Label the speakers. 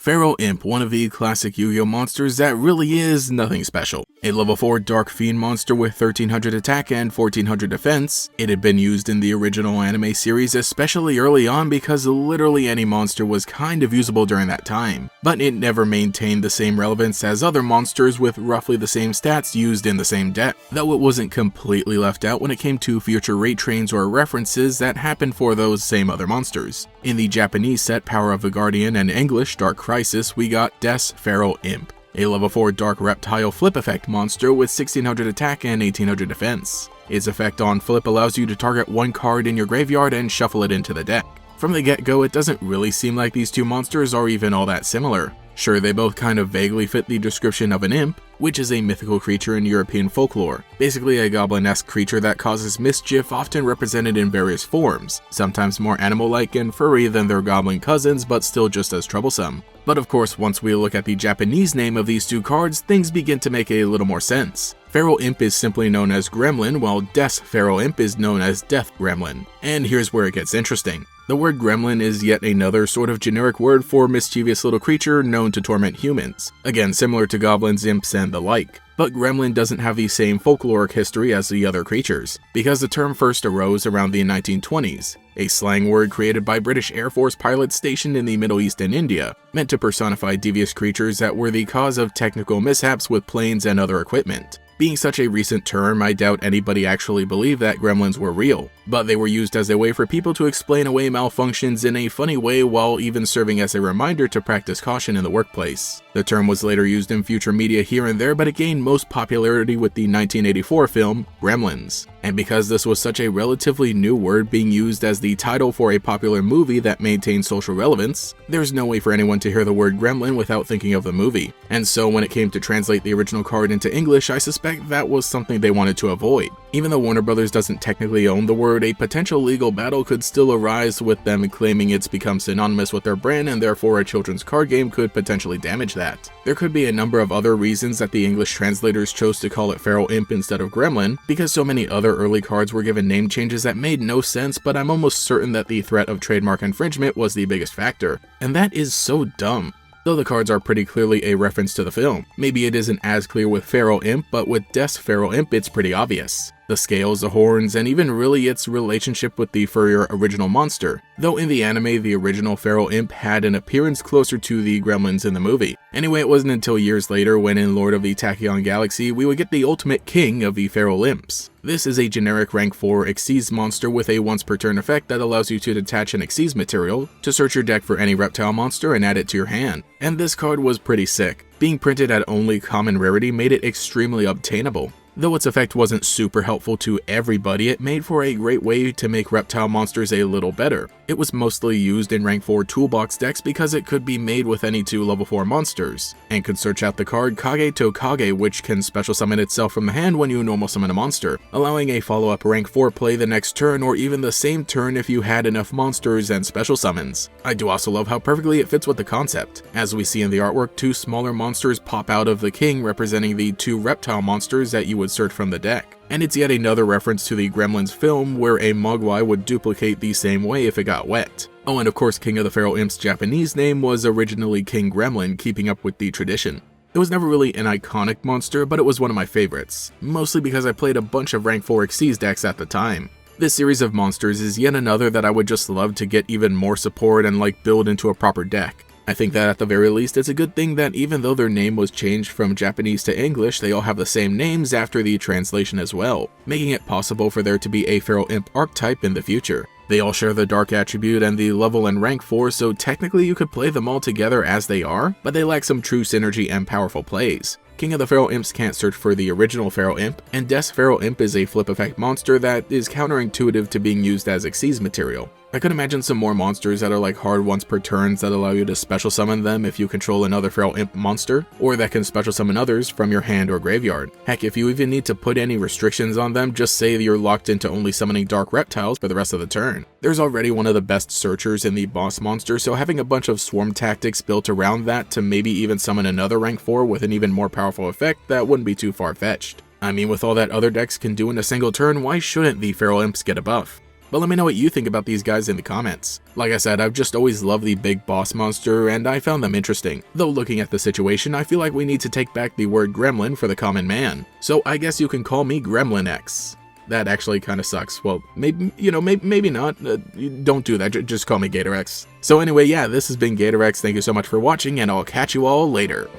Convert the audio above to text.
Speaker 1: Feral Imp, one of the classic Yu-Gi-Oh monsters that really is nothing special. A level 4 Dark Fiend monster with 1300 attack and 1400 defense. It had been used in the original anime series especially early on because literally any monster was kind of usable during that time, but it never maintained the same relevance as other monsters with roughly the same stats used in the same deck, though it wasn't completely left out when it came to future rate trains or references that happened for those same other monsters. In the Japanese set Power of the Guardian and English Dark Crisis, we got Des Feral Imp, a level 4 Dark Reptile Flip Effect monster with 1600 attack and 1800 defense. Its effect on flip allows you to target one card in your graveyard and shuffle it into the deck. From the get-go, it doesn't really seem like these two monsters are even all that similar. Sure, they both kind of vaguely fit the description of an imp, which is a mythical creature in European folklore, basically a goblin-esque creature that causes mischief, often represented in various forms, sometimes more animal-like and furry than their goblin cousins, but still just as troublesome. But of course, once we look at the Japanese name of these two cards, things begin to make a little more sense. Feral Imp is simply known as Gremlin, while Des Feral Imp is known as Death Gremlin. And here's where it gets interesting. The word gremlin is yet another sort of generic word for mischievous little creature known to torment humans, again similar to goblins, imps, and the like. But gremlin doesn't have the same folkloric history as the other creatures, because the term first arose around the 1920s, a slang word created by British Air Force pilots stationed in the Middle East and India, meant to personify devious creatures that were the cause of technical mishaps with planes and other equipment. Being such a recent term, I doubt anybody actually believed that gremlins were real, but they were used as a way for people to explain away malfunctions in a funny way while even serving as a reminder to practice caution in the workplace. The term was later used in future media here and there, but it gained most popularity with the 1984 film Gremlins. And because this was such a relatively new word being used as the title for a popular movie that maintained social relevance, there's no way for anyone to hear the word gremlin without thinking of the movie. And so when it came to translate the original card into English, I suspect that was something they wanted to avoid. Even though Warner Brothers doesn't technically own the word, a potential legal battle could still arise with them claiming it's become synonymous with their brand and therefore a children's card game could potentially damage that. There could be a number of other reasons that the English translators chose to call it Feral Imp instead of Gremlin, because so many other early cards were given name changes that made no sense, but I'm almost certain that the threat of trademark infringement was the biggest factor. And that is so dumb. Though the cards are pretty clearly a reference to the film. Maybe it isn't as clear with Feral Imp, but with Des Feral Imp it's pretty obvious. The scales, the horns, and even really its relationship with the furrier original monster, though in the anime the original Feral Imp had an appearance closer to the gremlins in the movie. Anyway, it wasn't until years later when in Lord of the Tachyon Galaxy we would get the ultimate king of the Feral Imps. This is a generic rank 4 Xyz monster with a once per turn effect that allows you to detach an Xyz material to search your deck for any reptile monster and add it to your hand. And this card was pretty sick. Being printed at only common rarity made it extremely obtainable. Though its effect wasn't super helpful to everybody, it made for a great way to make reptile monsters a little better. It was mostly used in rank 4 toolbox decks because it could be made with any two level 4 monsters, and could search out the card Kage to Kage, which can special summon itself from the hand when you normal summon a monster, allowing a follow-up rank 4 play the next turn or even the same turn if you had enough monsters and special summons. I do also love how perfectly it fits with the concept. As we see in the artwork, two smaller monsters pop out of the king representing the two reptile monsters that you would search from the deck. And it's yet another reference to the Gremlins film where a Mogwai would duplicate the same way if it got wet. Oh, and of course King of the Feral Imp's Japanese name was originally King Gremlin, keeping up with the tradition. It was never really an iconic monster, but it was one of my favorites, mostly because I played a bunch of rank 4 Xyz decks at the time. This series of monsters is yet another that I would just love to get even more support and build into a proper deck. I think that at the very least it's a good thing that even though their name was changed from Japanese to English, they all have the same names after the translation as well, making it possible for there to be a Feral Imp archetype in the future. They all share the dark attribute and the level and rank 4, so technically you could play them all together as they are, but they lack some true synergy and powerful plays. King of the Feral Imps can't search for the original Feral Imp, and Des Feral Imp is a flip effect monster that is counterintuitive to being used as Xyz material. I could imagine some more monsters that are hard once per turns that allow you to special summon them if you control another Feral Imp monster, or that can special summon others from your hand or graveyard. Heck, if you even need to put any restrictions on them, just say that you're locked into only summoning dark reptiles for the rest of the turn. There's already one of the best searchers in the boss monster, so having a bunch of swarm tactics built around that to maybe even summon another rank 4 with an even more powerful effect, that wouldn't be too far-fetched. I mean, with all that other decks can do in a single turn, why shouldn't the Feral Imps get a buff? But let me know what you think about these guys in the comments. Like I said, I've just always loved the big boss monster, and I found them interesting. Though looking at the situation, I feel like we need to take back the word gremlin for the common man. So I guess you can call me Gremlin X. That actually kind of sucks. Well, maybe, maybe not. Don't do that. Just call me Gator X. So anyway, yeah, this has been Gator X. Thank you so much for watching, and I'll catch you all later.